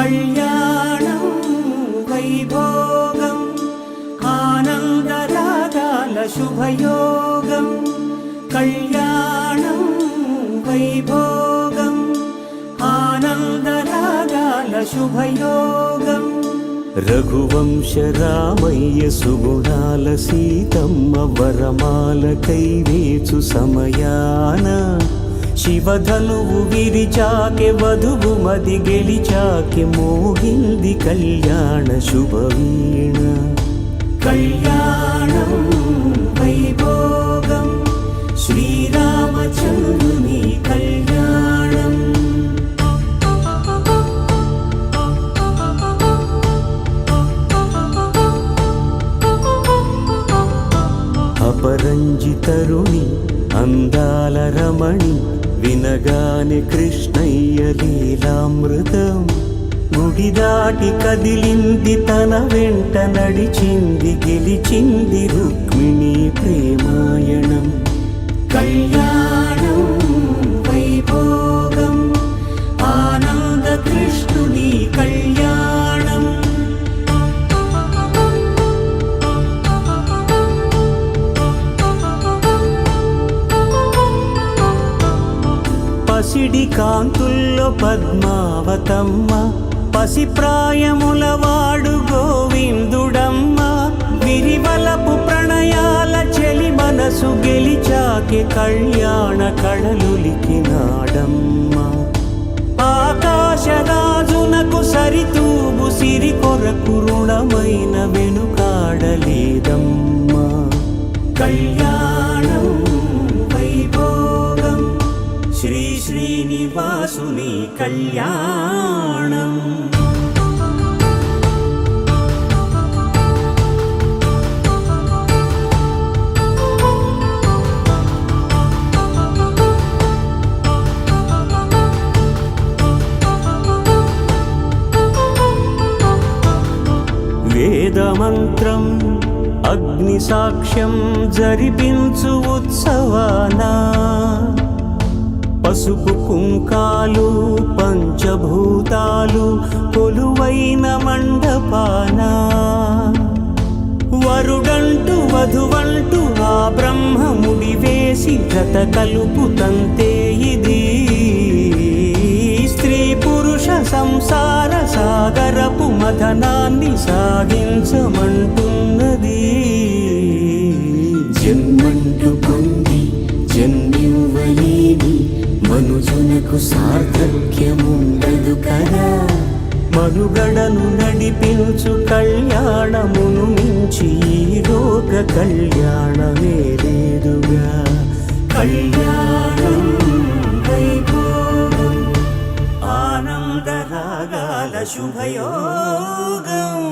కళ్యాణం వైభోగం ఆనందరాగాల శుభయోగం కళ్యాణం వైభోగం ఆనందరాగాల శుభయోగం రఘువంశ రామయ్య సుగుణాల సీతమ్మ వరమాల కైవేచు సమయాన శివధనువు విరిచాకె వధువు మది గెలిచాకె మోగింది కళ్యాణ శుభవీణ కళ్యాణం వైభోగం శ్రీరామచంద్రుని కళ్యాణం అపరంజి తరుణి అందాల రమణి వినగానే కృష్ణయ్య లీలామృతం గుడి దాటి కదిలింది తన వెంట నడిచింది గెలిచింది రుక్మిణి ప్రేమాయణం కళ్యాణం వైభోగం ఆనంద కృష్ణుని కళ్యాణం పసిడి కాంతుల్లో పద్మావతమ్మ పసిప్రాయముల వాడు గోవిందుడమ్మ విరివలపు ప్రణయాల చెలి మనసు గెలిచాకె కళ్యాణ కళలులికినాడమ్మ ఆకాశరాజునకు సరితూబు సిరి కొరకు రుణమైన వెనుకాడలేదమ్మ కళ్యాణం వైభోగం శ్రీ శ్రీనివాసుని కళ్యాణం వేదమంత్రం అగ్ని సాక్ష్యం జరిపించు ఉత్సవానా పసుపు కుంకాలు పంచభూతాలు కొలువైన మండపాన వరుడంటూ వధువంటూ ఆ బ్రహ్మముడి వేసి జత కలుపుతంతే ఇది స్త్రీ పురుష సంసార సాగరపు మథనాన్ని సాగించమంటున్నది జన్మంటూ పొంది జన్మివ్వలేని మనుజునకు సార్థక్యముండదు కదా మనుగడను నడిపించు కళ్యాణమును మించి ఈ లోక కళ్యాణమే లేదుగా కళ్యాణం వైభోగం ఆనందరాగాల శుభయోగం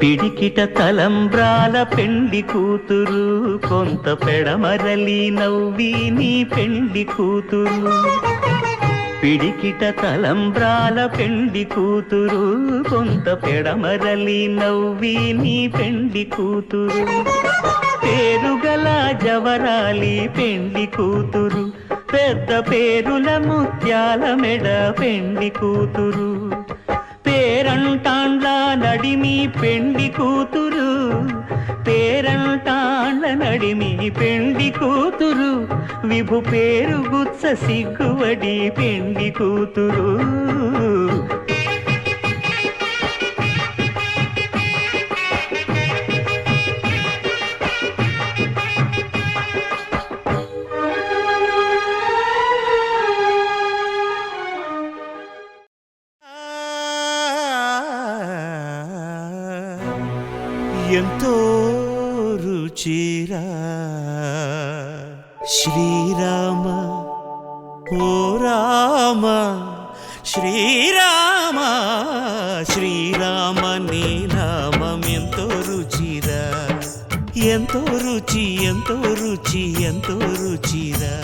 పిడికిట తలంబ్రాల పెండి కూతురు కొంత పెడమరలి నవ్వి నీ పెండి కూతురు పిడికిట తలంబ్రాల పెండి కూతురు కొంత పెడమరలి నవ్వి నీ పెండి కూతురు పేరుగల జవరాలి పెండి కూతురు పెద్ద పేరుల ముత్యాల మెడ పెండి కూతురు పేరంటాండ్ల నడిమి పెండి కూతురు పేరంటాండ్ల నడిమి పెండి కూతురు విభు పేరు గుత్స సిగ్గువడి పెండి కూతురు ఎంతో రుచిరా శ్రీరామ ఓ రామ శ్రీరామ శ్రీరామ నీ నామం ఎంతో రుచిరా ఎంతో రుచి ఎంతో రుచి ఎంతో రుచిరా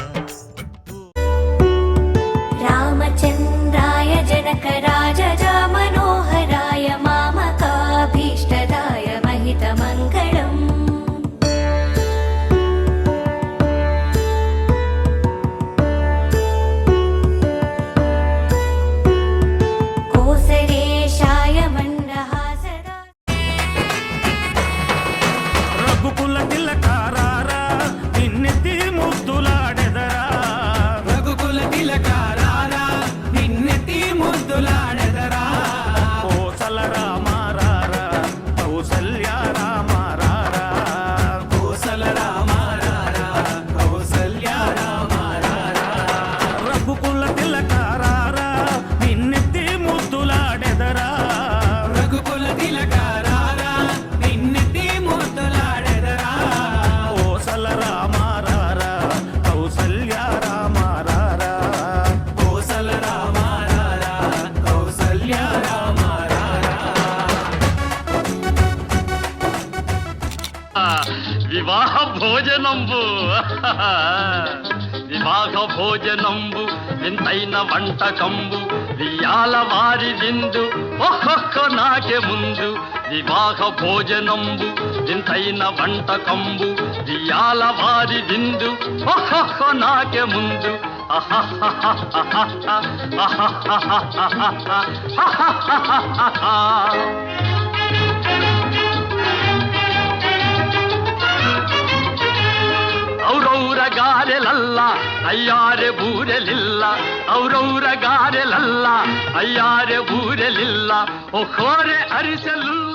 రామచంద్రాయ జనక రాజజ మనోహరాయ మామకాభీష్టదాయ మహితమంగళం కోసలేశాయ మందహాసదా రఘుకుల తిలకారారా నిన్నెత్తి ముద్దులాడెదరా రఘుకుల తిలకారారా నిన్నెత్తి ముద్దులాడెదరా కోసల రామారారా కౌసల్య రామారారా కోసల రామారారా కౌసల్య రామారారా రఘుకుల తిలకారారా నిన్నెత్తి ముద్దులాడెదరా రఘుకుల తిలకారారా నిన్నెత్తి ముద్దులాడెదరా కోసల రామారారా కౌసల్య రామారారా కోసల రామారారా కౌసల్య రామారారా వివాహ భోజనంబు వివాహ భోజనంబు వింతైన వంటకంబు వియాల వారి విందు ఒక్కొక్క నాకే ముందు వివాహ భోజనంబు వింతైన వంటకంబు వియాల వారి విందు ఒక్కొక్క నాకే ముందు ಔರೌರ ಗಾರೆಲಲ್ಲ ಅಯ್ಯಾರೆ ಬೂರೆಲಿಲ್ಲ ಔರೌರ ಗಾರೆಲಲ್ಲ ಅಯ್ಯಾರೆ ಬೂರೆಲಿಲ್ಲ ಒಕ್ಕೋರೆ ಅರಿಸಲಿಲ್ಲ